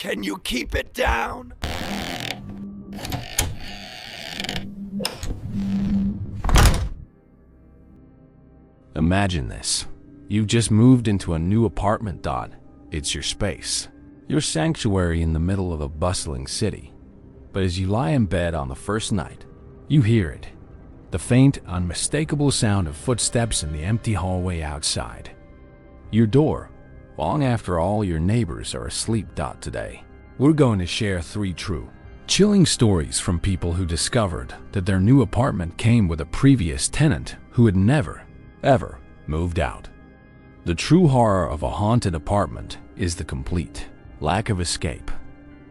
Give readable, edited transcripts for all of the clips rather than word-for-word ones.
Can you keep it down? Imagine this. You've just moved into a new apartment. It's your space, your sanctuary in the middle of a bustling city. But as you lie in bed on the first night, you hear it. The faint, unmistakable sound of footsteps in the empty hallway outside. Your door, long after all your neighbors are asleep. Today, we're going to share 3 true, chilling stories from people who discovered that their new apartment came with a previous tenant who had never, ever moved out. The true horror of a haunted apartment is the complete lack of escape.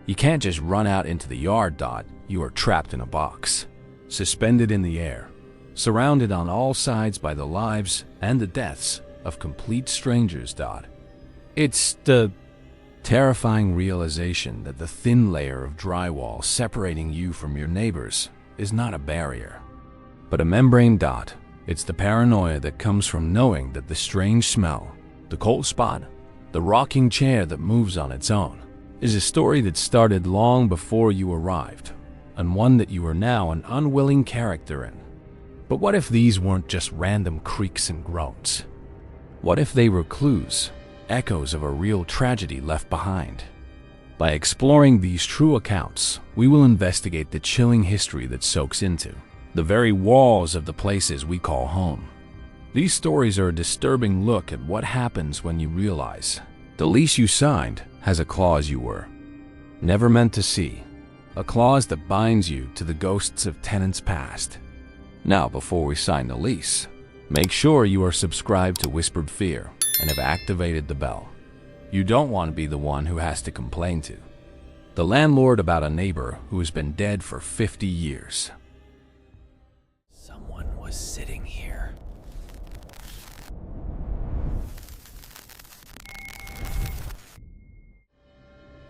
You can't just run out into the yard. You are trapped in a box, suspended in the air, surrounded on all sides by the lives and the deaths of complete strangers. It's the terrifying realization that the thin layer of drywall separating you from your neighbors is not a barrier, but a membrane. It's the paranoia that comes from knowing that the strange smell, the cold spot, the rocking chair that moves on its own, is a story that started long before you arrived, and one that you are now an unwilling character in. But what if these weren't just random creaks and groans? What if they were clues, echoes of a real tragedy left behind? By exploring these true accounts, we will investigate the chilling history that soaks into the very walls of the places we call home. These stories are a disturbing look at what happens when you realize the lease you signed has a clause you were never meant to see, a clause that binds you to the ghosts of tenants past. Now, before we sign the lease, make sure you are subscribed to Whispered Fear and have activated the bell. You don't want to be the one who has to complain to the landlord about a neighbor who has been dead for 50 years. Someone was sitting here.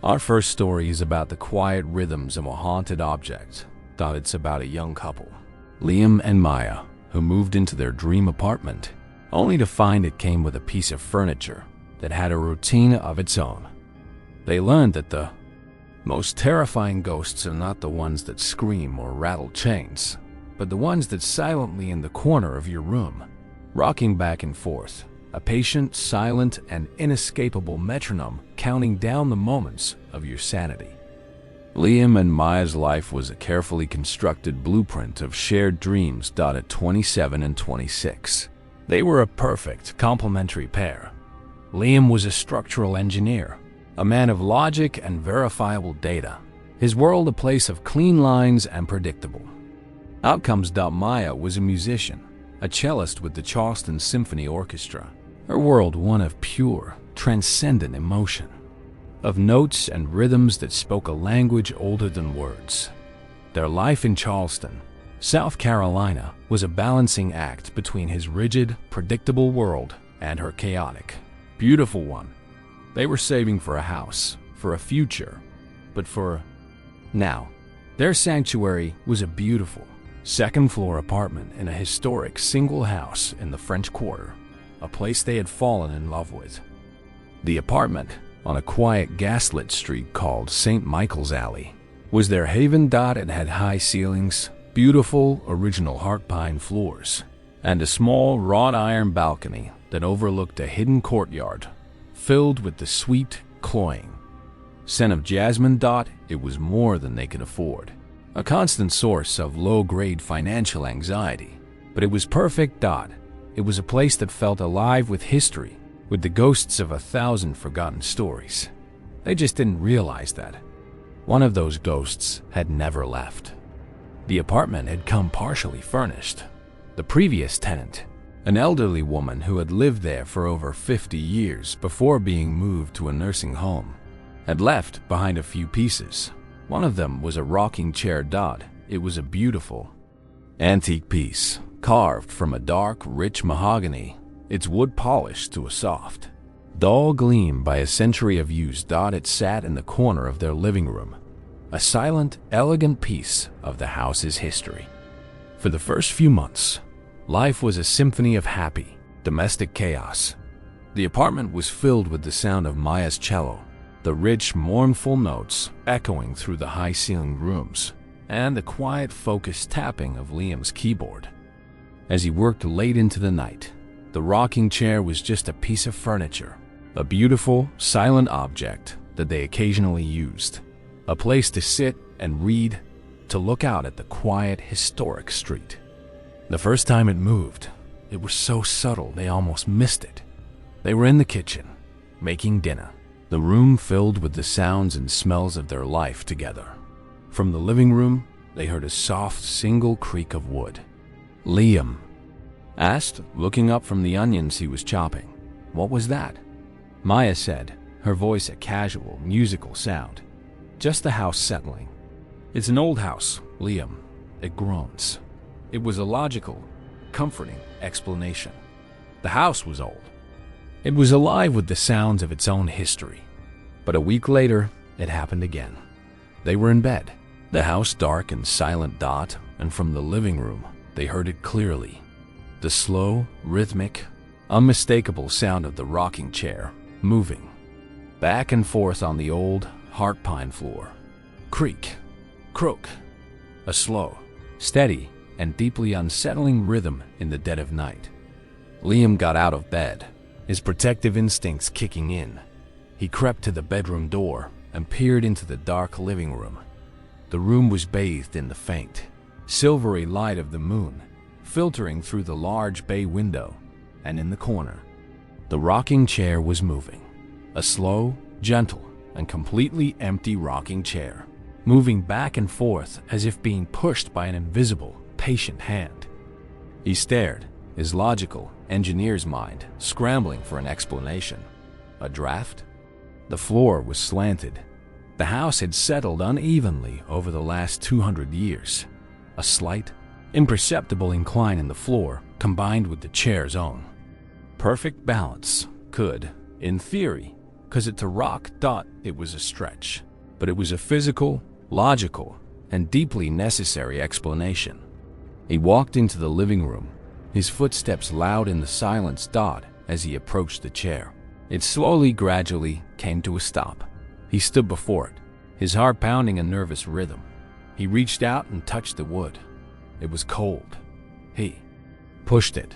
Our first story is about the quiet rhythms of a haunted object. It's about a young couple, Liam and Maya, who moved into their dream apartment, only to find it came with a piece of furniture that had a routine of its own. They learned that the most terrifying ghosts are not the ones that scream or rattle chains, but the ones that silently in the corner of your room, rocking back and forth, a patient, silent, and inescapable metronome counting down the moments of your sanity. Liam and Maya's life was a carefully constructed blueprint of shared dreams. At 27 and 26, they were a perfect complementary pair. Liam was a structural engineer, a man of logic and verifiable data, his world a place of clean lines and predictable outcomes. Maya was a musician, a cellist with the Charleston Symphony Orchestra, her world one of pure, transcendent emotion, of notes and rhythms that spoke a language older than words. Their life in Charleston, South Carolina, was a balancing act between his rigid, predictable world and her chaotic, beautiful one. They were saving for a house, for a future, but for now. Their sanctuary was a beautiful, second-floor apartment in a historic single house in the French Quarter, a place they had fallen in love with. The apartment, on a quiet gaslit street called St. Michael's Alley, was their haven. It had high ceilings, beautiful original heart pine floors, and a small wrought iron balcony that overlooked a hidden courtyard filled with the sweet, cloying scent of jasmine. It was more than they could afford, a constant source of low-grade financial anxiety, but it was perfect. It was a place that felt alive with history, with the ghosts of 1,000 forgotten stories. They just didn't realize that one of those ghosts had never left. The apartment had come partially furnished. The previous tenant, an elderly woman who had lived there for over 50 years before being moved to a nursing home, had left behind a few pieces. One of them was a rocking chair. It was a beautiful, antique piece, carved from a dark, rich mahogany, its wood polished to a soft, dull gleam by a century of use. It sat in the corner of their living room, a silent, elegant piece of the house's history. For the first few months, life was a symphony of happy, domestic chaos. The apartment was filled with the sound of Maya's cello, the rich, mournful notes echoing through the high-ceilinged rooms, and the quiet, focused tapping of Liam's keyboard. As he worked late into the night, the rocking chair was just a piece of furniture, a beautiful, silent object that they occasionally used, a place to sit and read, to look out at the quiet, historic street. The first time it moved, it was so subtle they almost missed it. They were in the kitchen, making dinner, the room filled with the sounds and smells of their life together. From the living room, they heard a soft, single creak of wood. Liam asked, looking up from the onions he was chopping. "What was that?" Maya said, her voice a casual, musical sound. "Just the house settling." "It's an old house, Liam." It groans. It was a logical, comforting explanation. The house was old. It was alive with the sounds of its own history. But a week later, it happened again. They were in bed, the house dark and silent dot, and from the living room, they heard it clearly. The slow, rhythmic, unmistakable sound of the rocking chair, moving back and forth on the old, heart pine floor. Creak, croak, a slow, steady, and deeply unsettling rhythm in the dead of night. Liam got out of bed, his protective instincts kicking in. He crept to the bedroom door and peered into the dark living room. The room was bathed in the faint, silvery light of the moon, filtering through the large bay window, and in the corner, the rocking chair was moving. A slow, gentle, and completely empty rocking chair, moving back and forth as if being pushed by an invisible, patient hand. He stared, his logical, engineer's mind scrambling for an explanation. A draft? The floor was slanted. The house had settled unevenly over the last 200 years. A slight, imperceptible incline in the floor combined with the chair's own. Perfect balance could, in theory, cause it to rock. It was a stretch, but it was a physical, logical, and deeply necessary explanation. He walked into the living room, his footsteps loud in the silence. As he approached the chair, it slowly, gradually came to a stop. He stood before it, his heart pounding a nervous rhythm. He reached out and touched the wood. It was cold. He pushed it.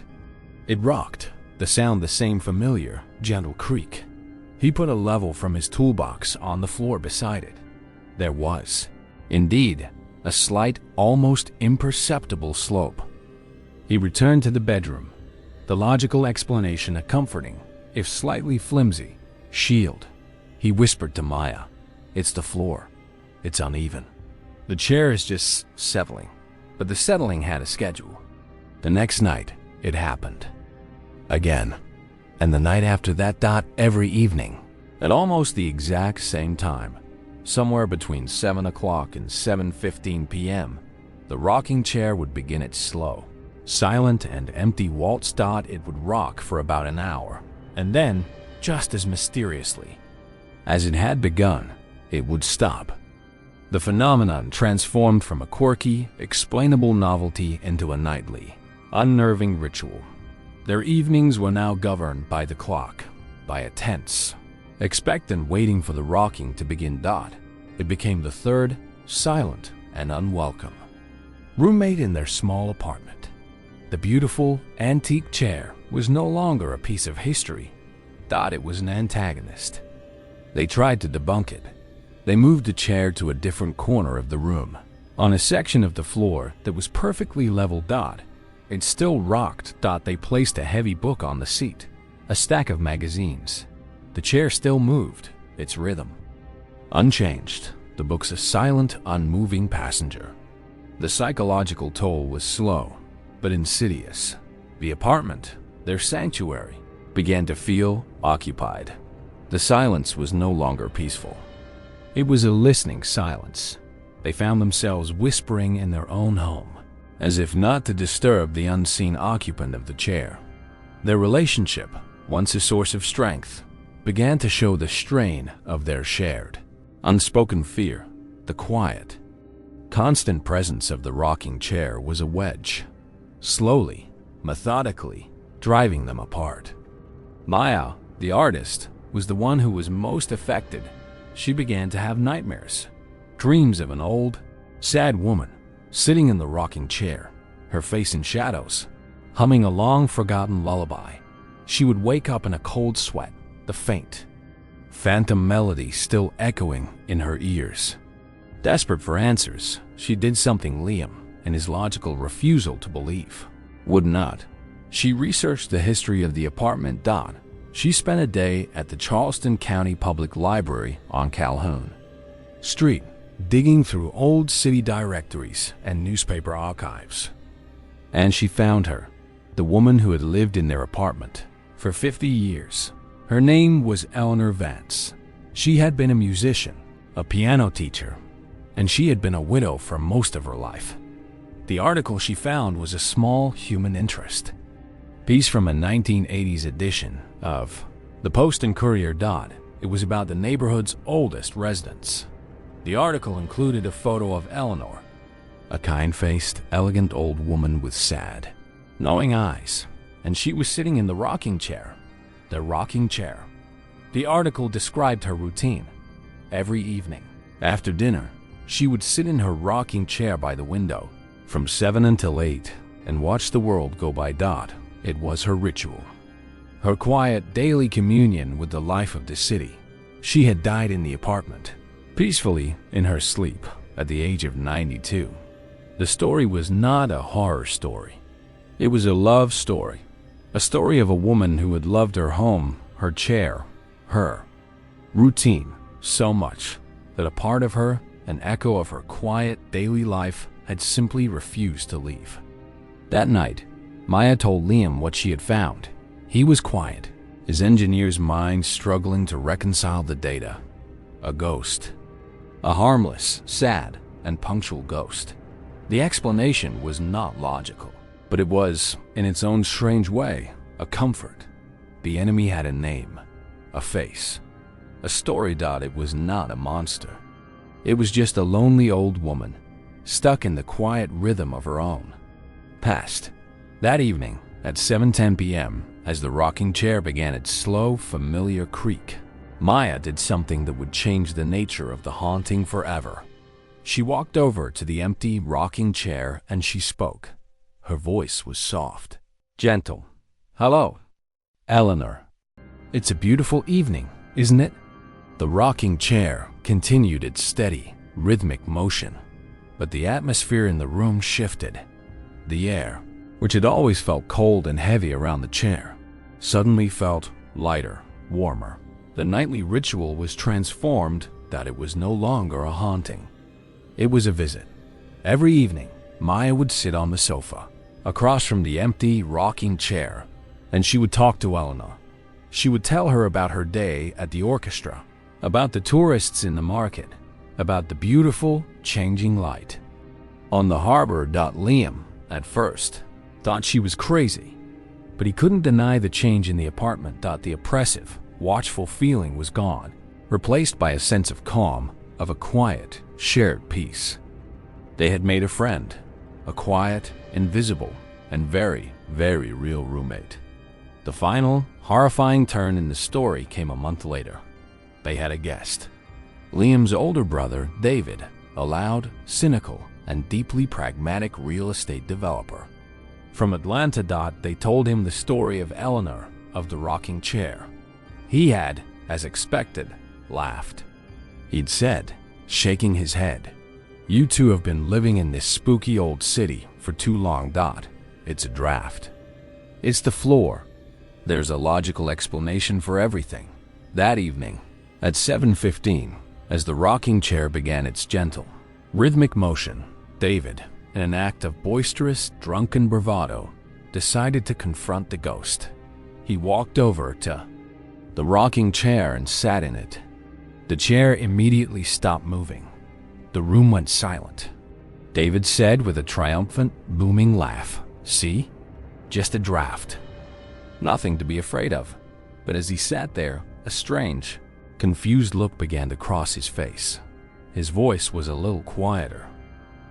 It rocked, the sound the same familiar, gentle creak. He put a level from his toolbox on the floor beside it. There was, indeed, a slight, almost imperceptible slope. He returned to the bedroom, the logical explanation a comforting, if slightly flimsy, shield. He whispered to Maya, "It's the floor. It's uneven. The chair is just settling." But the settling had a schedule. The next night, it happened. Again. And the night after that. Every evening. At almost the exact same time. Somewhere between 7 o'clock and 7:15 p.m., the rocking chair would begin its slow, silent and empty waltz. It would rock for about an hour, and then, just as mysteriously as it had begun, it would stop. The phenomenon transformed from a quirky, explainable novelty into a nightly, unnerving ritual. Their evenings were now governed by the clock, by a tense, expectant waiting for the rocking to begin. It became the third, silent and unwelcome roommate in their small apartment. The beautiful, antique chair was no longer a piece of history. It was an antagonist. They tried to debunk it. They moved the chair to a different corner of the room, on a section of the floor that was perfectly level. It still rocked. They placed a heavy book on the seat, a stack of magazines. The chair still moved, its rhythm unchanged. The book's a silent, unmoving passenger. The psychological toll was slow, but insidious. The apartment, their sanctuary, began to feel occupied. The silence was no longer peaceful. It was a listening silence. They found themselves whispering in their own home, as if not to disturb the unseen occupant of the chair. Their relationship, once a source of strength, began to show the strain of their shared, unspoken fear. The quiet, constant presence of the rocking chair was a wedge, slowly, methodically, driving them apart. Maya, the artist, was the one who was most affected. she began to have nightmares, dreams of an old, sad woman sitting in the rocking chair, her face in shadows, humming a long-forgotten lullaby. She would wake up in a cold sweat, the faint, phantom melody still echoing in her ears. Desperate for answers, she did something Liam, in his logical refusal to believe, would not. She researched the history of the apartment. She spent a day at the Charleston County Public Library on Calhoun Street, digging through old city directories and newspaper archives. And she found her, the woman who had lived in their apartment for 50 years. Her name was Eleanor Vance. She had been a musician, a piano teacher, and she had been a widow for most of her life. The article she found was a small human interest piece from a 1980s edition of the Post and Courier. It was about the neighborhood's oldest residents. The article included a photo of Eleanor, a kind-faced, elegant old woman with sad, knowing eyes, and she was sitting in the rocking chair. The rocking chair. The article described her routine. Every evening, after dinner, she would sit in her rocking chair by the window from 7 until 8 and watch the world go by. It was her ritual, her quiet daily communion with the life of the city. She had died in the apartment, peacefully in her sleep at the age of 92. The story was not a horror story. It was a love story, a story of a woman who had loved her home, her chair, her routine so much that a part of her, an echo of her quiet daily life, had simply refused to leave. That night, Maya told Liam what she had found. He was quiet, his engineer's mind struggling to reconcile the data. A ghost. A harmless, sad, and punctual ghost. The explanation was not logical, but it was, in its own strange way, a comfort. The enemy had a name, a face, a story. It was not a monster. It was just a lonely old woman, stuck in the quiet rhythm of her own past. That evening, at 7:10 p.m., as the rocking chair began its slow, familiar creak, Maya did something that would change the nature of the haunting forever. She walked over to the empty rocking chair and she spoke. Her voice was soft, gentle. "Hello, Eleanor. It's a beautiful evening, isn't it?" The rocking chair continued its steady, rhythmic motion, but the atmosphere in the room shifted. The air, which had always felt cold and heavy around the chair, suddenly felt lighter, warmer. The nightly ritual was transformed. That it was no longer a haunting. It was a visit. Every evening, Maya would sit on the sofa, across from the empty, rocking chair, and she would talk to Eleanor. She would tell her about her day at the orchestra, about the tourists in the market, about the beautiful, changing light on the harbor. Liam, at first, thought she was crazy, but he couldn't deny the change in the apartment. The oppressive, watchful feeling was gone, replaced by a sense of calm, of a quiet, shared peace. They had made a friend, a quiet, invisible, and very, very real roommate. The final, horrifying turn in the story came a month later. They had a guest. Liam's older brother, David, a loud, cynical, and deeply pragmatic real estate developer. From Atlanta. They told him the story of Eleanor, of the rocking chair. He had, as expected, laughed. He'd said, shaking his head, "You two have been living in this spooky old city for too long. It's a draft. It's the floor. There's a logical explanation for everything." That evening, at 7:15, as the rocking chair began its gentle, rhythmic motion, David, in an act of boisterous, drunken bravado, decided to confront the ghost. He walked over to the rocking chair and sat in it. The chair immediately stopped moving. The room went silent. David said with a triumphant, booming laugh, "See? Just a draft. Nothing to be afraid of." But as he sat there, a strange, confused look began to cross his face. His voice was a little quieter.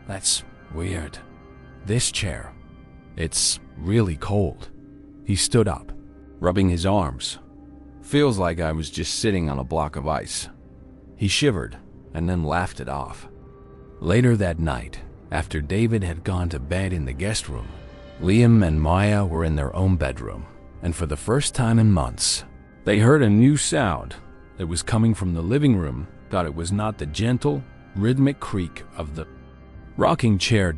"That's weird. This chair. It's really cold." He stood up, rubbing his arms. "Feels like I was just sitting on a block of ice." He shivered and then laughed it off. Later that night, after David had gone to bed in the guest room, Liam and Maya were in their own bedroom, and for the first time in months, they heard a new sound that was coming from the living room. It was not the gentle, rhythmic creak of the rocking chair.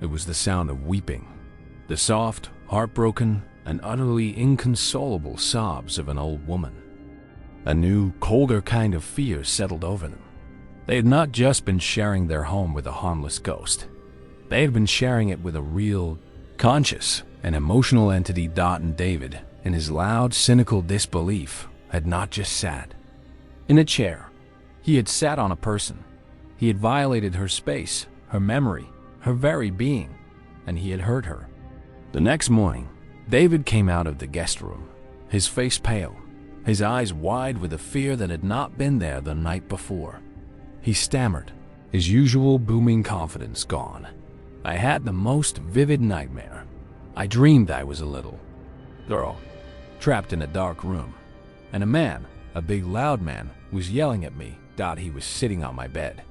It was the sound of weeping, the soft, heartbroken, and utterly inconsolable sobs of an old woman. A new, colder kind of fear settled over them. They had not just been sharing their home with a harmless ghost. They had been sharing it with a real, conscious, and emotional entity. And David, in his loud, cynical disbelief, had not just sat in a chair. He had sat on a person. He had violated her space, her memory, her very being, and he had hurt her. The next morning, David came out of the guest room, his face pale, his eyes wide with a fear that had not been there the night before. He stammered, his usual booming confidence gone. "I had the most vivid nightmare. I dreamed I was a little girl, trapped in a dark room, and a man, a big loud man, was yelling at me. He was sitting on my bed.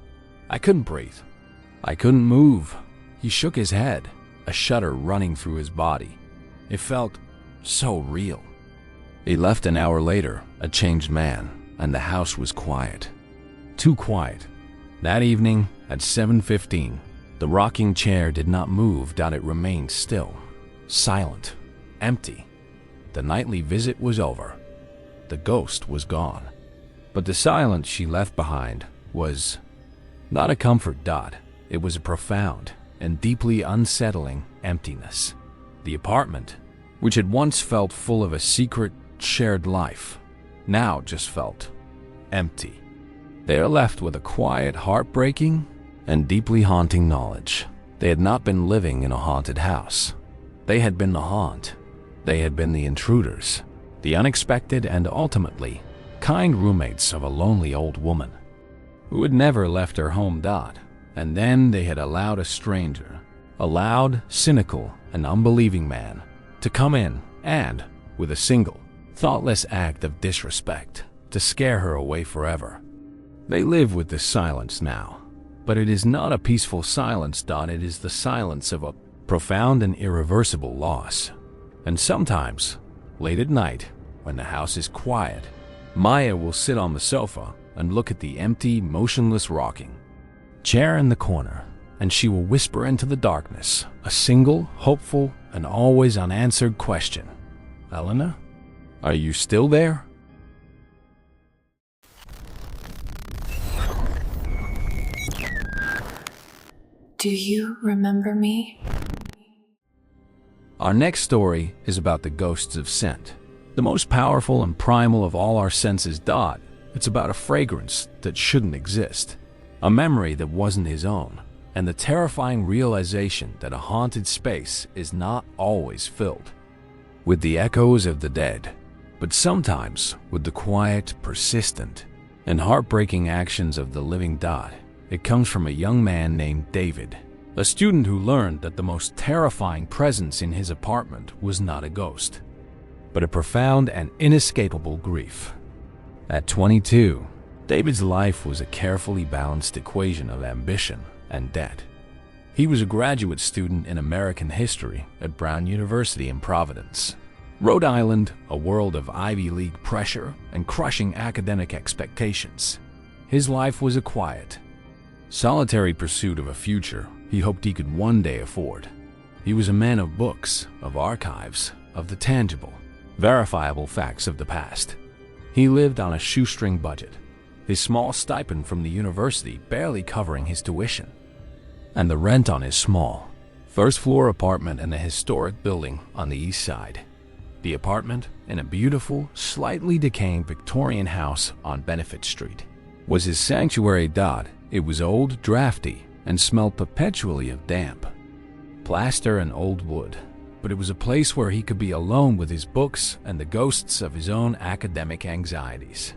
I couldn't breathe. I couldn't move." He shook his head, a shudder running through his body. It felt so real. He left an hour later, a changed man, and the house was quiet. Too quiet. That evening, at 7:15, the rocking chair did not move. It remained still, silent, empty. The nightly visit was over. The ghost was gone. But the silence she left behind was not a comfort. It was a profound and deeply unsettling emptiness. The apartment, which had once felt full of a secret, shared life, now just felt empty. They are left with a quiet, heartbreaking, and deeply haunting knowledge. They had not been living in a haunted house. They had been the haunt. They had been the intruders, the unexpected and ultimately kind roommates of a lonely old woman who had never left her home. And then they had allowed a stranger, a loud, cynical, and unbelieving man, to come in and, with a single, thoughtless act of disrespect, to scare her away forever. They live with this silence now, but it is not a peaceful silence. It is the silence of a profound and irreversible loss. And sometimes, late at night, when the house is quiet, Maya will sit on the sofa and look at the empty, motionless rocking chair in the corner, and she will whisper into the darkness a single, hopeful, and always unanswered question. "Elena, are you still there?" Do you remember me? Our next story is about the ghosts of scent, the most powerful and primal of all our senses. It's about a fragrance that shouldn't exist, a memory that wasn't his own, and the terrifying realization that a haunted space is not always filled with the echoes of the dead, but sometimes with the quiet, persistent, and heartbreaking actions of the living. It comes from a young man named David, a student who learned that the most terrifying presence in his apartment was not a ghost, but a profound and inescapable grief. At 22, David's life was a carefully balanced equation of ambition and debt. He was a graduate student in American history at Brown University in Providence, Rhode Island, a world of Ivy League pressure and crushing academic expectations. His life was a quiet, solitary pursuit of a future he hoped he could one day afford. He was a man of books, of archives, of the tangible, verifiable facts of the past. He lived on a shoestring budget, his small stipend from the university barely covering his tuition, and the rent on his small, first-floor apartment in a historic building on the east side. The apartment, in a beautiful, slightly decaying Victorian house on Benefit Street, was his sanctuary. It was old, drafty, and smelled perpetually of damp, plaster, and old wood, but it was a place where he could be alone with his books and the ghosts of his own academic anxieties.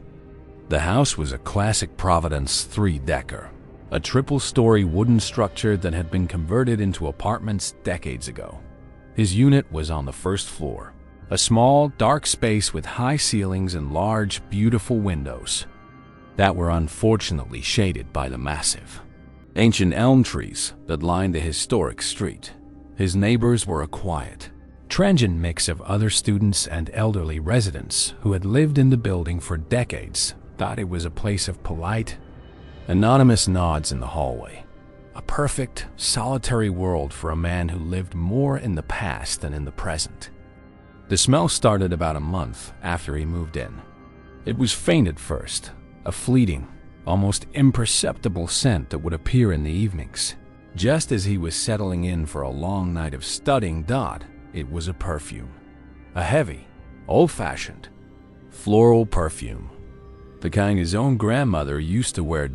The house was a classic Providence three-decker, a triple-story wooden structure that had been converted into apartments decades ago. His unit was on the first floor, a small, dark space with high ceilings and large, beautiful windows. that were unfortunately shaded by the massive, ancient elm trees that lined the historic street. His neighbors were a quiet, transient mix of other students and elderly residents who had lived in the building for decades. Thought it was a place of polite, anonymous nods in the hallway. A perfect, solitary world for a man who lived more in the past than in the present. The smell started about a month after he moved in. It was faint at first, a fleeting, almost imperceptible scent that would appear in the evenings. Just as he was settling in for a long night of studying, it was a perfume. A heavy, old-fashioned, floral perfume. The kind his own grandmother used to wear.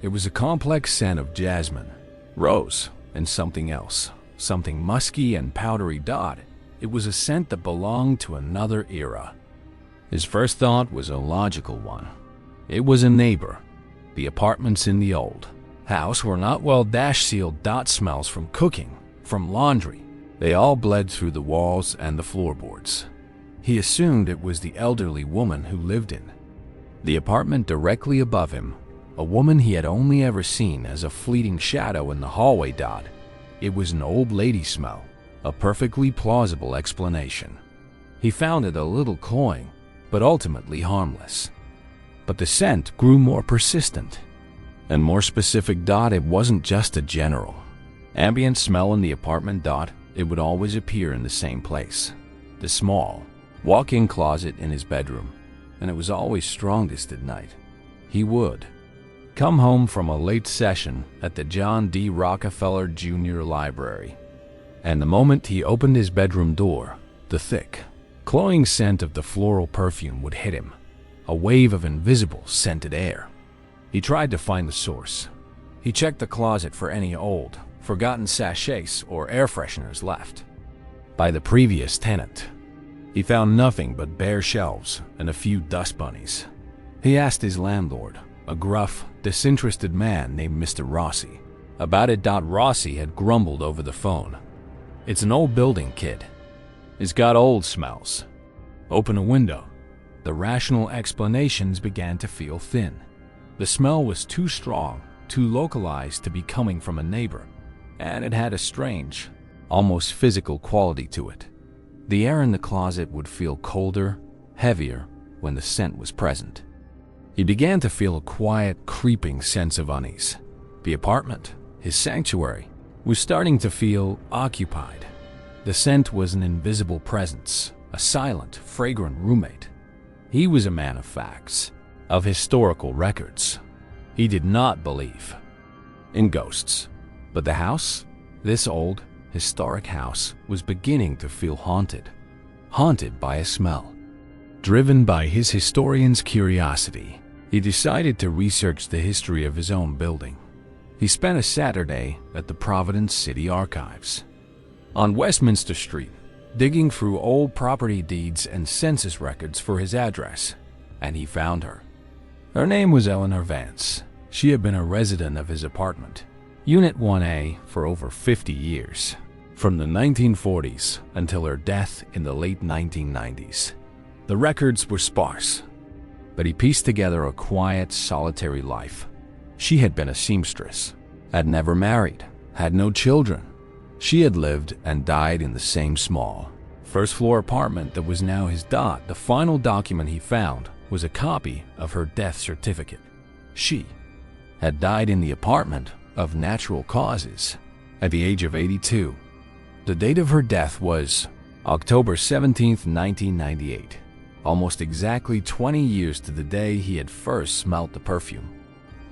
It was a complex scent of jasmine, rose, and something else, something musky and powdery. It was a scent that belonged to another era. His first thought was a logical one. It was a neighbor. The apartments in the old house were not well sealed. Smells from cooking, from laundry. They all bled through the walls and the floorboards. He assumed it was the elderly woman who lived in the apartment directly above him, a woman he had only ever seen as a fleeting shadow in the hallway. It was an old lady smell, a perfectly plausible explanation. He found it a little cloying, but ultimately harmless. But the scent grew more persistent and more specific. It wasn't just a general ambient smell in the apartment. It would always appear in the same place, the small walk-in closet in his bedroom, and it was always strongest at night. He would come home from a late session at the John D. Rockefeller Jr. Library, and the moment he opened his bedroom door, the thick, cloying scent of the floral perfume would hit him, a wave of invisible scented air. He tried to find the source. He checked the closet for any old, forgotten sachets or air fresheners left by the previous tenant. He found nothing but bare shelves and a few dust bunnies. He asked his landlord, a gruff, disinterested man named Mr. Rossi, about it. Rossi had grumbled over the phone. "It's an old building, kid. It's got old smells. Open a window." The rational explanations began to feel thin. The smell was too strong, too localized to be coming from a neighbor, and it had a strange, almost physical quality to it. The air in the closet would feel colder, heavier when the scent was present. He began to feel a quiet, creeping sense of unease. The apartment, his sanctuary, was starting to feel occupied. The scent was an invisible presence, a silent, fragrant roommate. He was a man of facts, of historical records. He did not believe in ghosts, but the house, this old, historic house, was beginning to feel haunted by a smell. Driven by his historian's curiosity, he decided to research the history of his own building. He spent a Saturday at the Providence City Archives on Westminster Street, digging through old property deeds and census records for his address, and he found her. Her name was Eleanor Vance. She had been a resident of his apartment, Unit 1A, for over 50 years, from the 1940s until her death in the late 1990s. The records were sparse, but he pieced together a quiet, solitary life. She had been a seamstress, had never married, had no children. She had lived and died in the same small, first-floor apartment that was now his. The final document he found was a copy of her death certificate. She had died in the apartment of natural causes at the age of 82. The date of her death was October 17, 1998, almost exactly 20 years to the day he had first smelt the perfume.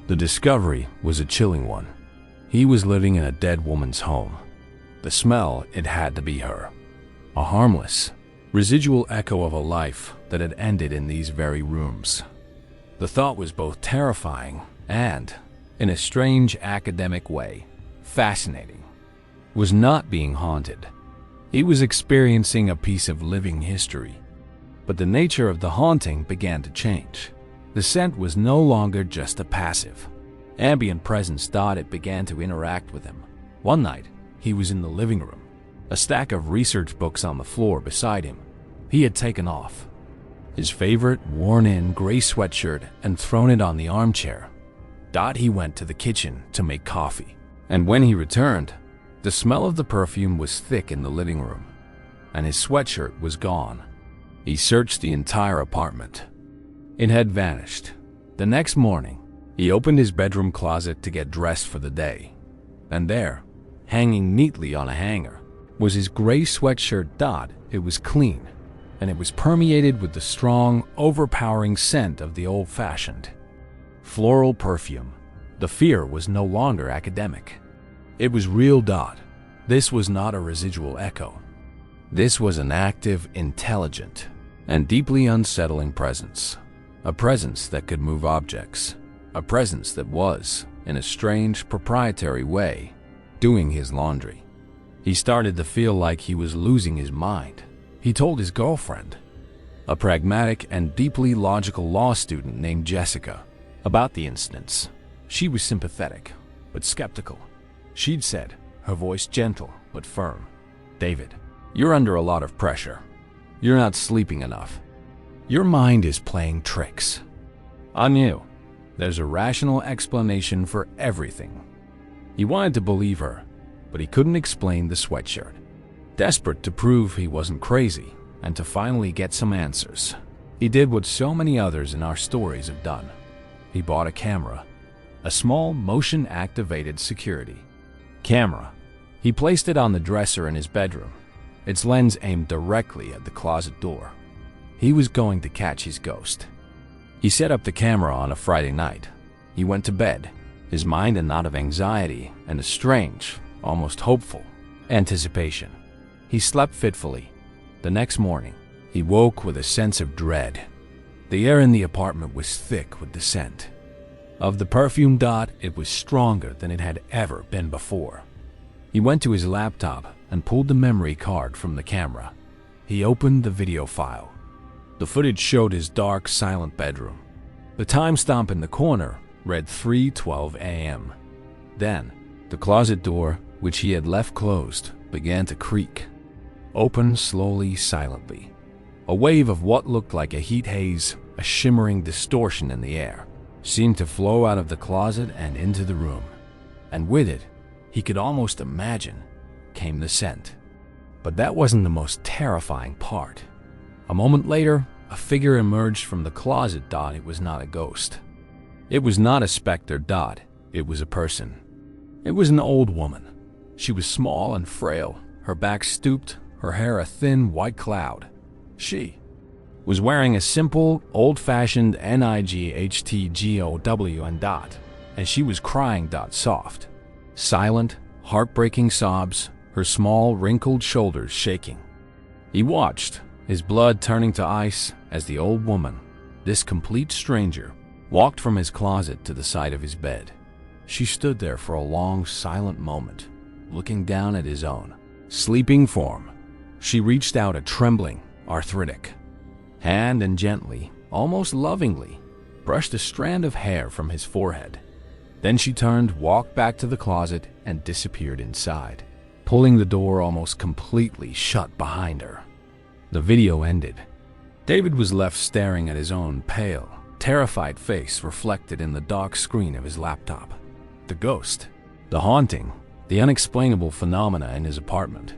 The discovery was a chilling one. He was living in a dead woman's home. The smell, it had to be her. A harmless, residual echo of a life that had ended in these very rooms. The thought was both terrifying and, in a strange academic way, fascinating. Was not being haunted. He was experiencing a piece of living history. But the nature of the haunting began to change. The scent was no longer just a passive, ambient presence. It began to interact with him. One night, he was in the living room, a stack of research books on the floor beside him. He had taken off his favorite worn-in gray sweatshirt, and thrown it on the armchair. He went to the kitchen to make coffee, and when he returned, the smell of the perfume was thick in the living room, and his sweatshirt was gone. He searched the entire apartment. It had vanished. The next morning, he opened his bedroom closet to get dressed for the day, and there, hanging neatly on a hanger, was his gray sweatshirt. It was clean, and it was permeated with the strong, overpowering scent of the old-fashioned floral perfume. The fear was no longer academic. It was real. This was not a residual echo. This was an active, intelligent, and deeply unsettling presence. A presence that could move objects. A presence that was, in a strange, proprietary way, doing his laundry. He started to feel like he was losing his mind. He told his girlfriend, a pragmatic and deeply logical law student named Jessica, about the incidents. She was sympathetic, but skeptical. She'd said, her voice gentle but firm, "David, you're under a lot of pressure. You're not sleeping enough. Your mind is playing tricks on you. There's a rational explanation for everything." He wanted to believe her, but he couldn't explain the sweatshirt. Desperate to prove he wasn't crazy and to finally get some answers, he did what so many others in our stories have done. He bought a camera, a small motion-activated security camera. He placed it on the dresser in his bedroom, its lens aimed directly at the closet door. He was going to catch his ghost. He set up the camera on a Friday night. He went to bed, his mind a knot of anxiety and a strange, almost hopeful, anticipation. He slept fitfully. The next morning, he woke with a sense of dread. The air in the apartment was thick with the scent of the perfume. It was stronger than it had ever been before. He went to his laptop and pulled the memory card from the camera. He opened the video file. The footage showed his dark, silent bedroom. The timestamp in the corner read 3:12 a.m. Then, the closet door, which he had left closed, began to creak, open slowly, silently. A wave of what looked like a heat haze, a shimmering distortion in the air, seemed to flow out of the closet and into the room. And with it, he could almost imagine, came the scent. But that wasn't the most terrifying part. A moment later, a figure emerged from the closet. It was not a ghost. It was not a specter. It was a person. It was an old woman. She was small and frail, her back stooped, her hair a thin white cloud. She was wearing a simple, old-fashioned NIGHTGOW and she was crying. Soft, silent, heartbreaking sobs, her small, wrinkled shoulders shaking. He watched, his blood turning to ice, as the old woman, this complete stranger, walked from his closet to the side of his bed. She stood there for a long, silent moment, looking down at his own sleeping form. She reached out a trembling, arthritic hand and gently, almost lovingly, brushed a strand of hair from his forehead. Then she turned, walked back to the closet, and disappeared inside, pulling the door almost completely shut behind her. The video ended. David was left staring at his own pale, terrified face reflected in the dark screen of his laptop. The ghost, the haunting, the unexplainable phenomena in his apartment.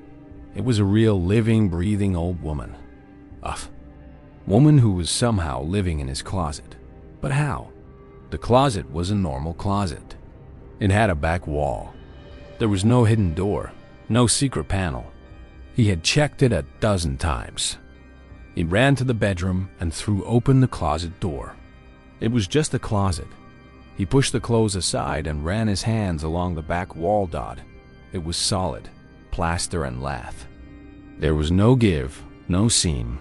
It was a real, living, breathing old woman. A woman who was somehow living in his closet. But how? The closet was a normal closet. It had a back wall. There was no hidden door, no secret panel. He had checked it a dozen times. He ran to the bedroom and threw open the closet door. It was just a closet. He pushed the clothes aside and ran his hands along the back wall. It was solid, plaster and lath. There was no give, no seam,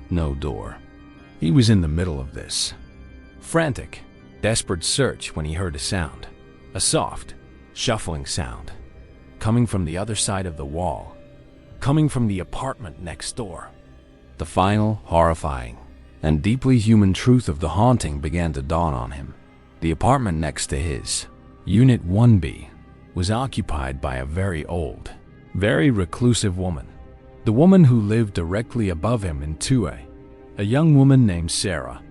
no door. He was in the middle of this frantic, desperate search when he heard a sound, a soft, shuffling sound, coming from the other side of the wall, coming from the apartment next door. The final, horrifying, and deeply human truth of the haunting began to dawn on him. The apartment next to his, Unit 1B, was occupied by a very old, very reclusive woman. The woman who lived directly above him in 2A a young woman named Sarah,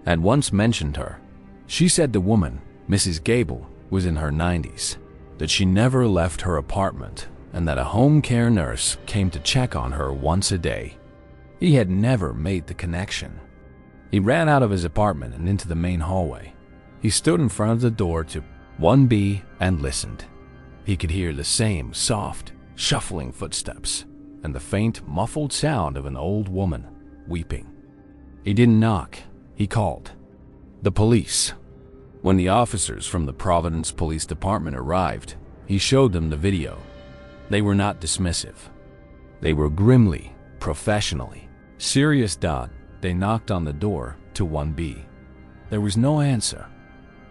had once mentioned her. She said the woman, Mrs. Gable, was in her 90s, that she never left her apartment, and that a home care nurse came to check on her once a day. He had never made the connection. He ran out of his apartment and into the main hallway. He stood in front of the door to 1B and listened. He could hear the same soft, shuffling footsteps and the faint, muffled sound of an old woman weeping. He didn't knock. He called. The police. When the officers from the Providence Police Department arrived, he showed them the video. They were not dismissive. They were grimly, professionally serious. They knocked on the door to 1B. There was no answer.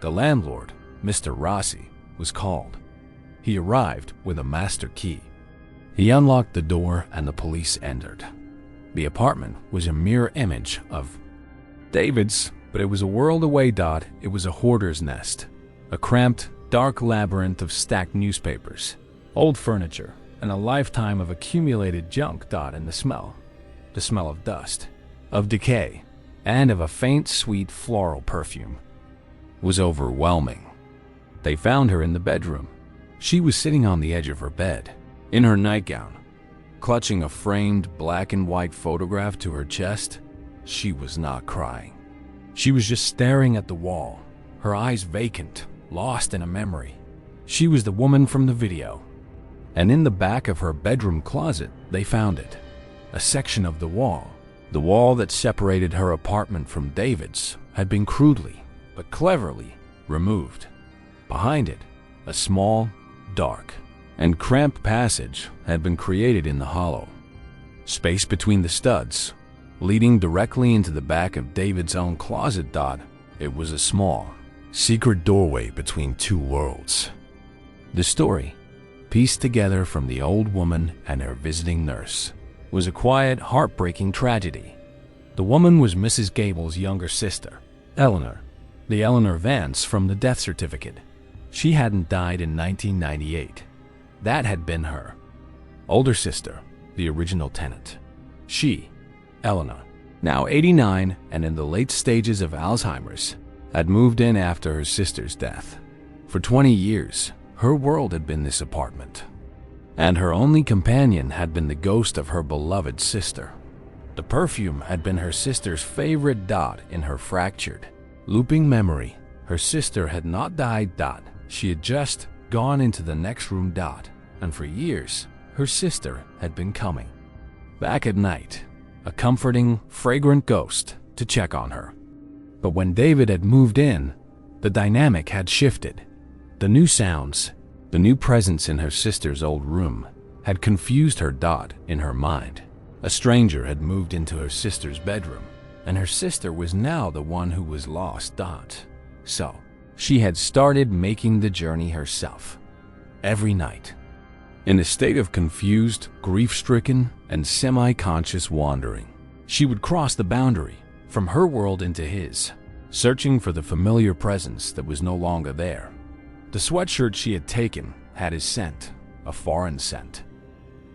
The landlord, Mr. Rossi, was called. He arrived with a master key. He unlocked the door and the police entered. The apartment was a mirror image of David's, but it was a world away. It was a hoarder's nest, a cramped, dark labyrinth of stacked newspapers, old furniture, and a lifetime of accumulated junk. And the smell of dust, of decay, and of a faint, sweet floral perfume, was overwhelming. They found her in the bedroom. She was sitting on the edge of her bed, in her nightgown, clutching a framed black and white photograph to her chest. She was not crying. She was just staring at the wall, her eyes vacant, lost in a memory. She was the woman from the video. And in the back of her bedroom closet, they found it. A section of the wall that separated her apartment from David's, had been crudely, but cleverly, removed. Behind it, a small, dark, and cramped passage had been created in the hollow. Space between the studs, leading directly into the back of David's own closet. It was a small, secret doorway between two worlds. The story, pieced together from the old woman and her visiting nurse, was a quiet, heartbreaking tragedy. The woman was Mrs. Gable's younger sister, Eleanor, the Eleanor Vance from the death certificate. She hadn't died in 1998. That had been her. Older sister, the original tenant. She, Eleanor, now 89 and in the late stages of Alzheimer's, had moved in after her sister's death. For 20 years, her world had been this apartment, and her only companion had been the ghost of her beloved sister. The perfume had been her sister's favorite. In her fractured, looping memory, her sister had not died. She had just gone into the next room. And for years, her sister had been coming back at night, a comforting, fragrant ghost to check on her. But when David had moved in, the dynamic had shifted. The new sounds, the new presence in her sister's old room, had confused her. In her mind, a stranger had moved into her sister's bedroom, and her sister was now the one who was lost. So, she had started making the journey herself, every night. In a state of confused, grief-stricken, and semi-conscious wandering, she would cross the boundary from her world into his, searching for the familiar presence that was no longer there. The sweatshirt she had taken had his scent, a foreign scent,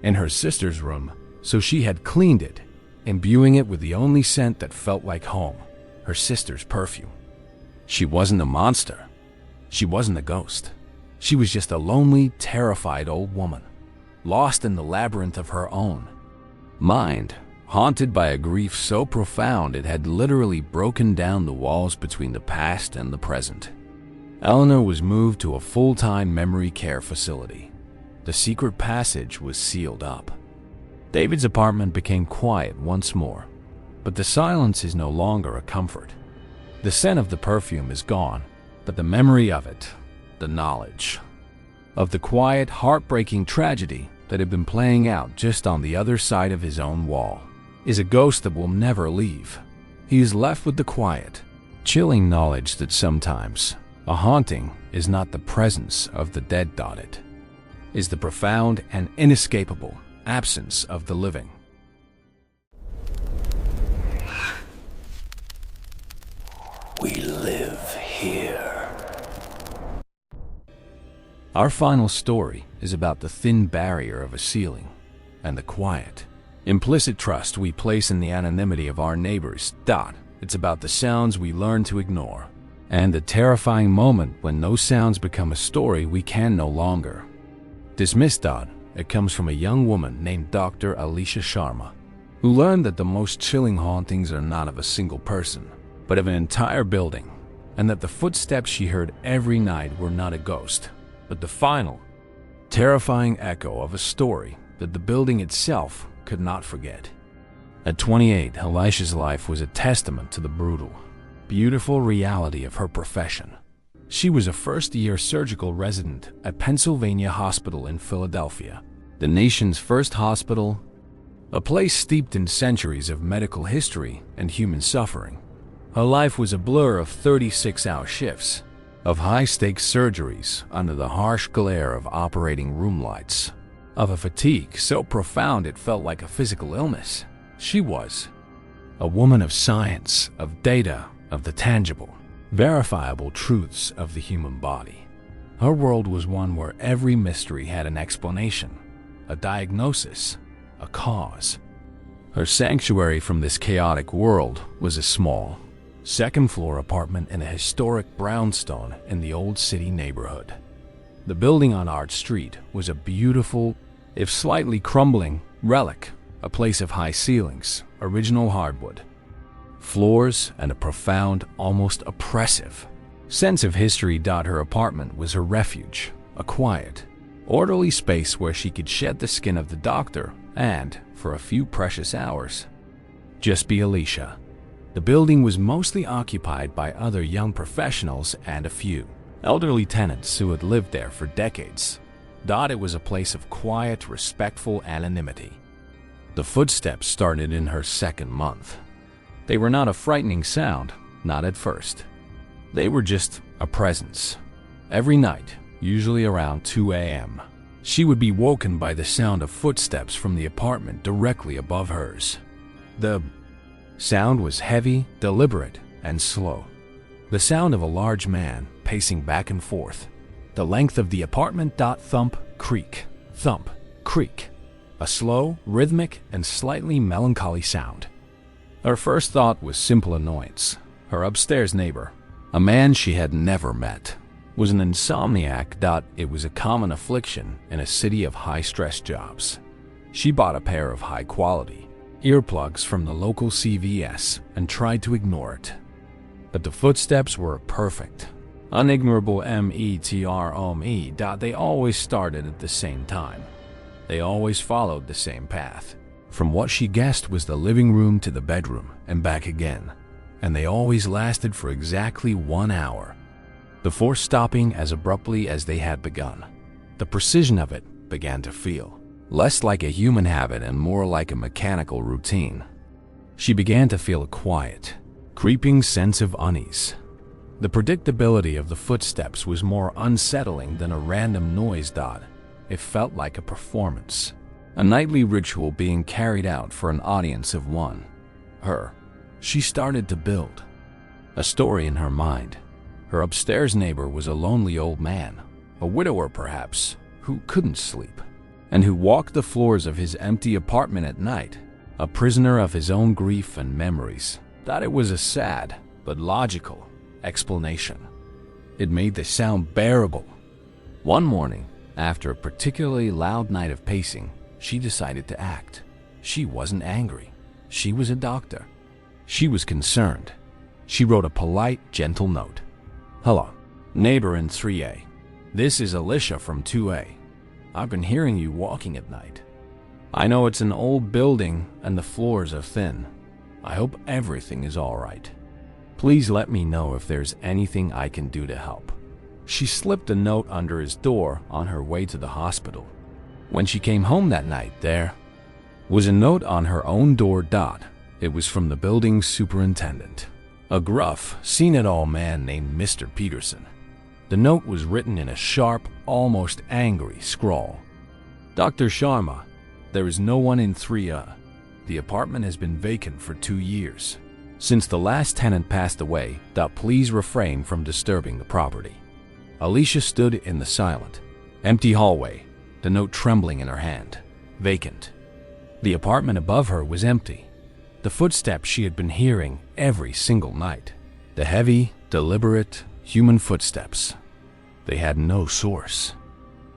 in her sister's room, so she had cleaned it, imbuing it with the only scent that felt like home, her sister's perfume. She wasn't a monster. She wasn't a ghost. She was just a lonely, terrified old woman, lost in the labyrinth of her own mind, haunted by a grief so profound it had literally broken down the walls between the past and the present. Eleanor was moved to a full-time memory care facility. The secret passage was sealed up. David's apartment became quiet once more, but the silence is no longer a comfort. The scent of the perfume is gone, but the memory of it, the knowledge of the quiet, heartbreaking tragedy that had been playing out just on the other side of his own wall, is a ghost that will never leave. He is left with the quiet, chilling knowledge that sometimes a haunting is not the presence of the dead. It is the profound and inescapable absence of the living. We live here. Our final story is about the thin barrier of a ceiling and the quiet, Implicit trust we place in the anonymity of our neighbors. It's about the sounds we learn to ignore. And the terrifying moment when those sounds become a story we can no longer dismiss. It comes from a young woman named Dr. Alicia Sharma, who learned that the most chilling hauntings are not of a single person, but of an entire building, and that the footsteps she heard every night were not a ghost, but the final, terrifying echo of a story that the building itself could not forget. At 28, Alicia's life was a testament to the brutal, beautiful reality of her profession. She was a first-year surgical resident at Pennsylvania Hospital in Philadelphia, the nation's first hospital, a place steeped in centuries of medical history and human suffering. Her life was a blur of 36-hour shifts, of high-stakes surgeries under the harsh glare of operating room lights, of a fatigue so profound it felt like a physical illness. She was a woman of science, of data, of the tangible, verifiable truths of the human body. Her world was one where every mystery had an explanation, a diagnosis, a cause. Her sanctuary from this chaotic world was a small, second-floor apartment in a historic brownstone in the Old City neighborhood. The building on Art Street was a beautiful, if slightly crumbling, relic, a place of high ceilings, original hardwood floors, and a profound, almost oppressive sense of history. Her apartment was her refuge, a quiet, orderly space where she could shed the skin of the doctor and, for a few precious hours, just be Alicia. The building was mostly occupied by other young professionals and a few elderly tenants who had lived there for decades. It was a place of quiet, respectful anonymity. The footsteps started in her second month. They were not a frightening sound, not at first. They were just a presence. Every night, usually around 2 a.m., she would be woken by the sound of footsteps from the apartment directly above hers. The sound was heavy, deliberate, and slow. The sound of a large man pacing back and forth, the length of the apartment. Thump, creak, thump, creak. A slow, rhythmic, and slightly melancholy sound. Her first thought was simple annoyance. Her upstairs neighbor, a man she had never met, was an insomniac. It was a common affliction in a city of high-stress jobs. She bought a pair of high-quality earplugs from the local CVS and tried to ignore it. But the footsteps were perfect, unignorable metrome. They always started at the same time. They always followed the same path, from what she guessed was the living room to the bedroom and back again, and they always lasted for exactly 1 hour, before stopping as abruptly as they had begun. The precision of it began to feel less like a human habit and more like a mechanical routine. She began to feel a quiet, creeping sense of unease. The predictability of the footsteps was more unsettling than a random noise. It felt like a performance, a nightly ritual being carried out for an audience of one. Her. She started to build a story in her mind. Her upstairs neighbor was a lonely old man, a widower perhaps, who couldn't sleep, and who walked the floors of his empty apartment at night, a prisoner of his own grief and memories. It was a sad, but logical explanation. It made the sound bearable. One morning, after a particularly loud night of pacing, she decided to act. She wasn't angry. She was a doctor. She was concerned. She wrote a polite, gentle note. "Hello, neighbor in 3A. This is Alicia from 2A. I've been hearing you walking at night. I know it's an old building and the floors are thin. I hope everything is all right. Please let me know if there's anything I can do to help." She slipped a note under his door on her way to the hospital. When she came home that night, there was a note on her own door. It was from the building's superintendent, a gruff, seen-it-all man named Mr. Peterson. The note was written in a sharp, almost angry scrawl. "Dr. Sharma, there is no one in 3A. The apartment has been vacant for 2 years. Since the last tenant passed away, please refrain from disturbing the property." Alicia stood in the silent, empty hallway, the note trembling in her hand. Vacant. The apartment above her was empty. The footsteps she had been hearing every single night. The heavy, deliberate, human footsteps. They had no source.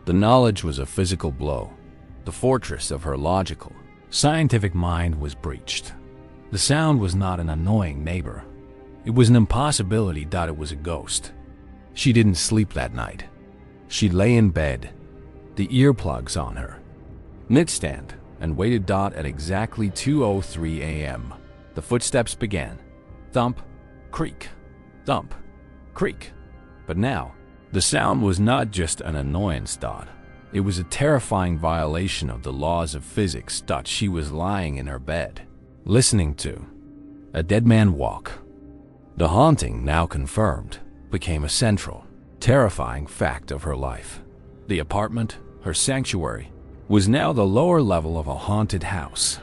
The knowledge was a physical blow. The fortress of her logical, scientific mind was breached. The sound was not an annoying neighbor. It was an impossibility that it was a ghost. She didn't sleep that night. She lay in bed, the earplugs on her, nightstand, and waited at exactly 2:03 a.m. The footsteps began. Thump, creak, thump, creak. But now, the sound was not just an annoyance. It was a terrifying violation of the laws of physics. She was lying in her bed, listening to a dead man walk. The haunting, now confirmed, became a central, terrifying fact of her life. The apartment, her sanctuary, was now the lower level of a haunted house.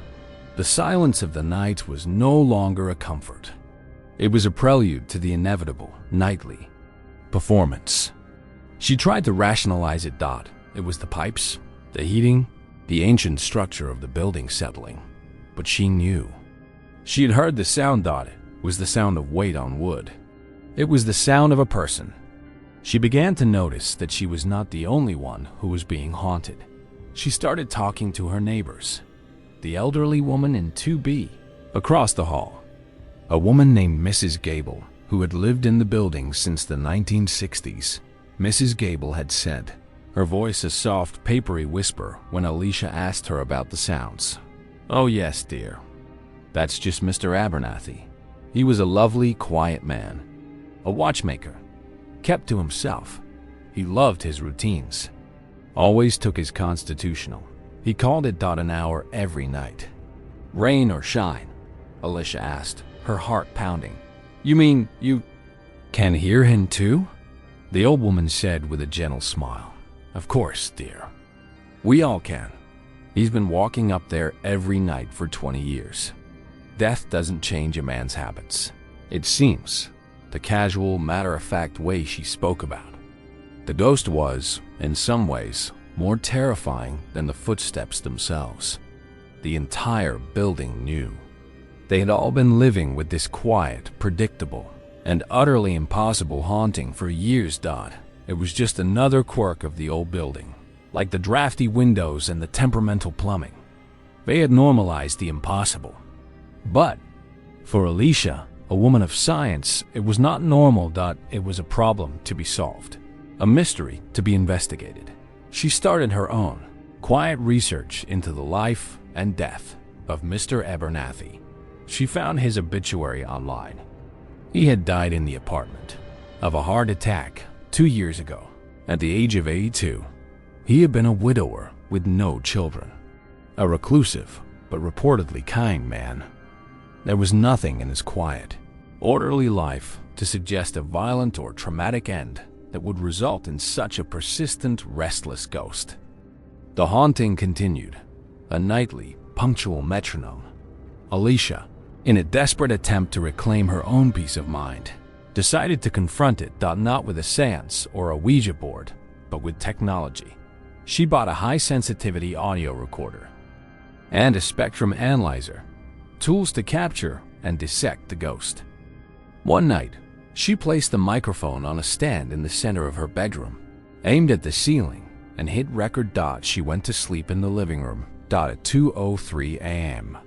The silence of the night was no longer a comfort. It was a prelude to the inevitable, nightly performance. She tried to rationalize it. It was the pipes, the heating, the ancient structure of the building settling. But she knew. She had heard the sound. It was the sound of weight on wood. It was the sound of a person. She began to notice that she was not the only one who was being haunted. She started talking to her neighbors. The elderly woman in 2B, across the hall. A woman named Mrs. Gable, who had lived in the building since the 1960s. Mrs. Gable had said, her voice a soft, papery whisper when Alicia asked her about the sounds. "Oh yes, dear. That's just Mr. Abernathy. He was a lovely, quiet man. A watchmaker. Kept to himself. He loved his routines. Always took his constitutional. He called it an hour every night." "Rain or shine?" Alicia asked, her heart pounding. "You mean you can hear him too?" The old woman said with a gentle smile. "Of course, dear. We all can. He's been walking up there every night for 20 years. Death doesn't change a man's habits. It seems," the casual, matter-of-fact way she spoke about. The ghost was, in some ways, more terrifying than the footsteps themselves. The entire building knew. They had all been living with this quiet, predictable, and utterly impossible haunting for years. It was just another quirk of the old building, like the drafty windows and the temperamental plumbing. They had normalized the impossible. But for Alicia, a woman of science, it was not normal. It was a problem to be solved, a mystery to be investigated. She started her own, quiet research into the life and death of Mr. Abernathy. She found his obituary online. He had died in the apartment of a heart attack 2 years ago, at the age of 82. He had been a widower with no children, a reclusive but reportedly kind man. There was nothing in his quiet, orderly life to suggest a violent or traumatic end that would result in such a persistent, restless ghost. The haunting continued, a nightly, punctual metronome. Alicia, in a desperate attempt to reclaim her own peace of mind, decided to confront it not with a seance or a Ouija board, but with technology. She bought a high-sensitivity audio recorder and a spectrum analyzer, tools to capture and dissect the ghost. One night, she placed the microphone on a stand in the center of her bedroom, aimed at the ceiling, and hit record. She went to sleep in the living room at 2:03 a.m.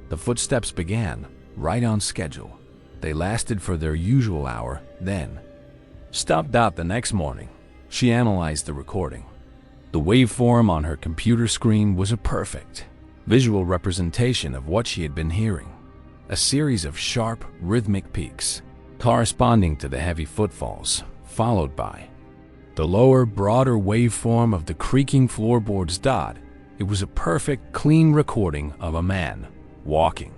The footsteps began, right on schedule. They lasted for their usual hour, then stopped. The next morning, she analyzed the recording. The waveform on her computer screen was a perfect visual representation of what she had been hearing. A series of sharp, rhythmic peaks, corresponding to the heavy footfalls, followed by the lower, broader waveform of the creaking floorboards. It was a perfect, clean recording of a man walking.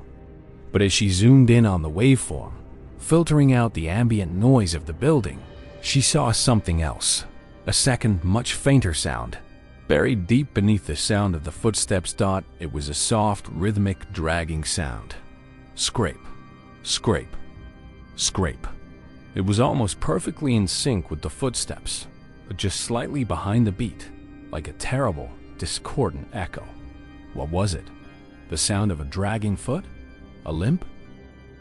But as she zoomed in on the waveform, filtering out the ambient noise of the building, she saw something else. A second, much fainter sound. Buried deep beneath the sound of the footsteps. It was a soft, rhythmic, dragging sound. Scrape, scrape, scrape. It was almost perfectly in sync with the footsteps, but just slightly behind the beat, like a terrible, discordant echo. What was it? The sound of a dragging foot? A limp?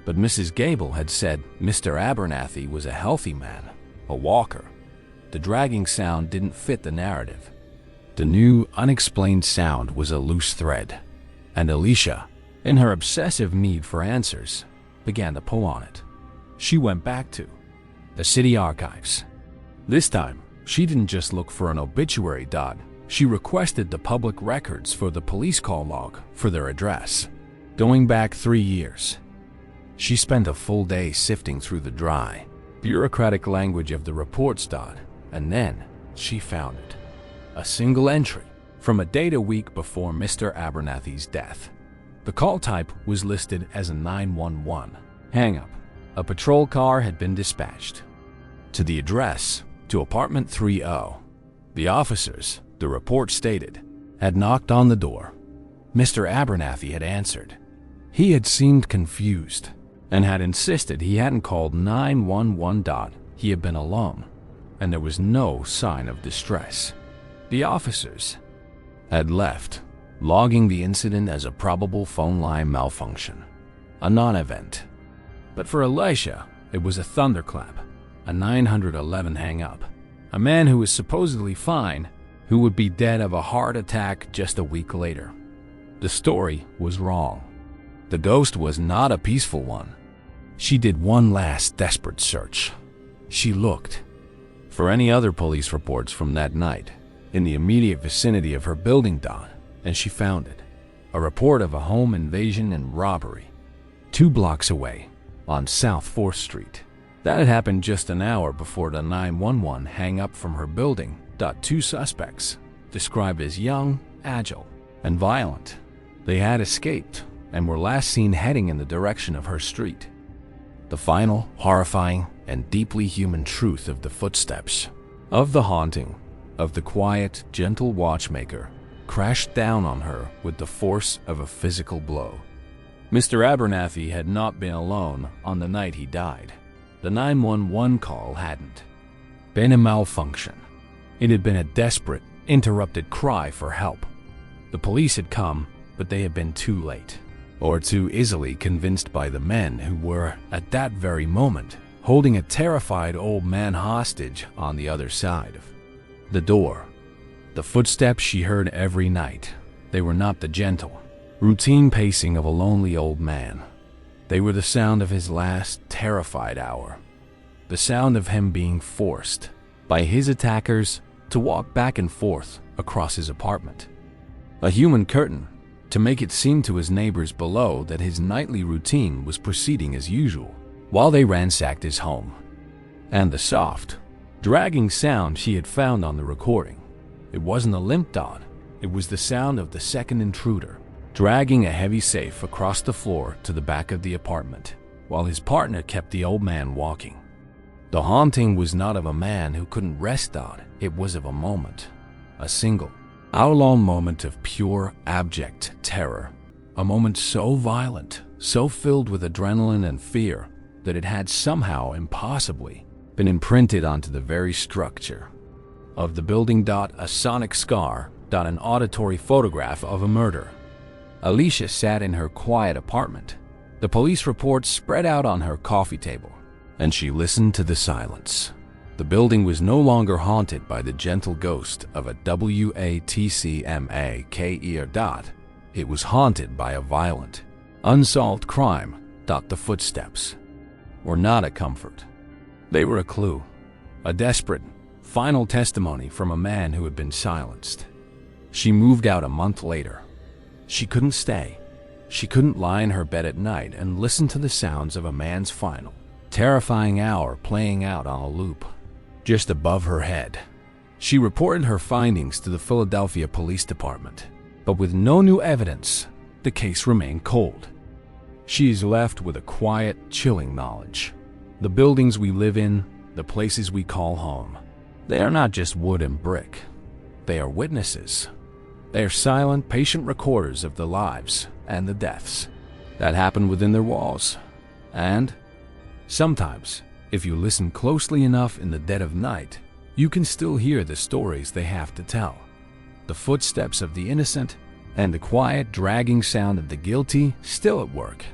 But Mrs. Gable had said Mr. Abernathy was a healthy man, a walker. The dragging sound didn't fit the narrative. The new, unexplained sound was a loose thread, and Alicia, in her obsessive need for answers, began to pull on it. She went back to the city archives. This time, she didn't just look for an obituary dot. She requested the public records for the police call log for their address. Going back 3 years, she spent a full day sifting through the dry, bureaucratic language of the reports dot, and then she found it. A single entry from a date a week before Mr. Abernathy's death. The call type was listed as a 911 hang-up. A patrol car had been dispatched to the address, to apartment 30. The officers, the report stated, had knocked on the door. Mr. Abernathy had answered. He had seemed confused and had insisted he hadn't called 911. He had been alone, and there was no sign of distress. The officers had left, logging the incident as a probable phone line malfunction, a non-event. But for Elisha, it was a thunderclap, a 911 hang-up. A man who was supposedly fine, who would be dead of a heart attack just a week later. The story was wrong. The ghost was not a peaceful one. She did one last desperate search. She looked for any other police reports from that night in the immediate vicinity of her building dot, and she found it. A report of a home invasion and robbery 2 blocks away on South 4th Street. That had happened just an hour before the 911 hang-up from her building. 2 suspects, described as young, agile, and violent. They had escaped and were last seen heading in the direction of her street. The final, horrifying, and deeply human truth of the footsteps, of the haunting, of the quiet, gentle watchmaker, crashed down on her with the force of a physical blow. Mr. Abernathy had not been alone on the night he died. The 911 call hadn't been a malfunction. It had been a desperate, interrupted cry for help. The police had come, but they had been too late, or too easily convinced by the men who were, at that very moment, holding a terrified old man hostage on the other side of the door. The footsteps she heard every night, they were not the gentle, routine pacing of a lonely old man. They were the sound of his last terrified hour, the sound of him being forced by his attackers to walk back and forth across his apartment. A human curtain to make it seem to his neighbors below that his nightly routine was proceeding as usual while they ransacked his home. And the soft, dragging sound she had found on the recording. It wasn't a limp dot. It was the sound of the second intruder, dragging a heavy safe across the floor to the back of the apartment, while his partner kept the old man walking. The haunting was not of a man who couldn't rest on. It was of a moment, a single, hour-long moment of pure, abject terror. A moment so violent, so filled with adrenaline and fear, that it had somehow, impossibly, been imprinted onto the very structure of the building. A sonic scar. An auditory photograph of a murder. Alicia sat in her quiet apartment, the police reports spread out on her coffee table, and she listened to the silence. The building was no longer haunted by the gentle ghost of a WATCMAKER. It was haunted by a violent, unsolved crime. The footsteps were not a comfort. They were a clue, a desperate, final testimony from a man who had been silenced. She moved out a month later. She couldn't stay. She couldn't lie in her bed at night and listen to the sounds of a man's final, terrifying hour playing out on a loop just above her head. She reported her findings to the Philadelphia Police Department, but with no new evidence, the case remained cold. She is left with a quiet, chilling knowledge. The buildings we live in, the places we call home, they are not just wood and brick. They are witnesses. They are silent, patient recorders of the lives and the deaths that happen within their walls. And sometimes, if you listen closely enough in the dead of night, you can still hear the stories they have to tell. The footsteps of the innocent, and the quiet, dragging sound of the guilty still at work,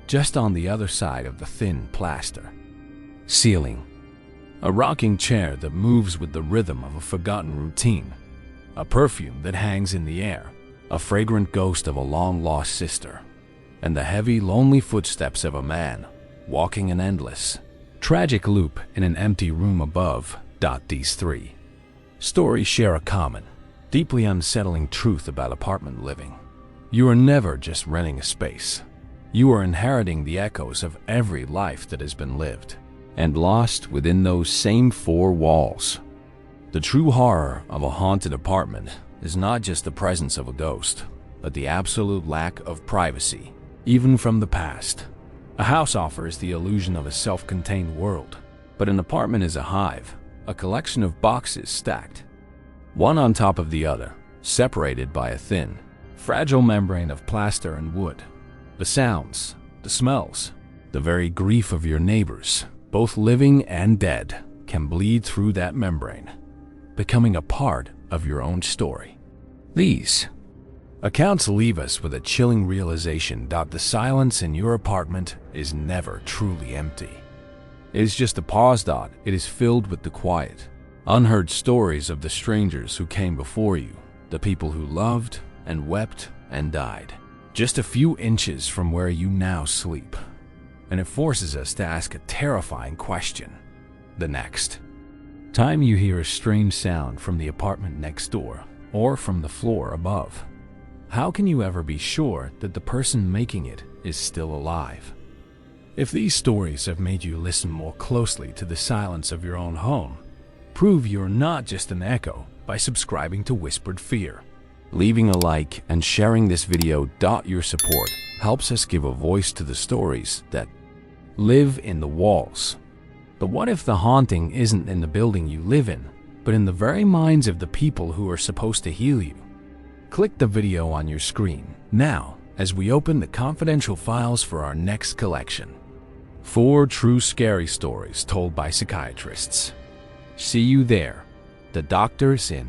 just on the other side of the thin plaster. Ceiling. A rocking chair that moves with the rhythm of a forgotten routine. A perfume that hangs in the air. A fragrant ghost of a long-lost sister. And the heavy, lonely footsteps of a man walking an endless, tragic loop in an empty room above. These three stories share a common, deeply unsettling truth about apartment living. You are never just renting a space. You are inheriting the echoes of every life that has been lived and lost within those same four walls. The true horror of a haunted apartment is not just the presence of a ghost, but the absolute lack of privacy, even from the past. A house offers the illusion of a self-contained world, but an apartment is a hive, a collection of boxes stacked, one on top of the other, separated by a thin, fragile membrane of plaster and wood. The sounds, the smells, the very grief of your neighbors, both living and dead, can bleed through that membrane, becoming a part of your own story. These accounts leave us with a chilling realization that the silence in your apartment is never truly empty. It is just a pause. It is filled with the quiet, unheard stories of the strangers who came before you, the people who loved and wept and died, just a few inches from where you now sleep. And it forces us to ask a terrifying question. The next time you hear a strange sound from the apartment next door or from the floor above, how can you ever be sure that the person making it is still alive? If these stories have made you listen more closely to the silence of your own home, prove you're not just an echo by subscribing to Whispered Fear. Leaving a like and sharing this video. Your support helps us give a voice to the stories that live in the walls. But what if the haunting isn't in the building you live in, but in the very minds of the people who are supposed to heal you? Click the video on your screen now as we open the confidential files for our next collection. 4 true scary stories told by psychiatrists. See you there. The doctor's in.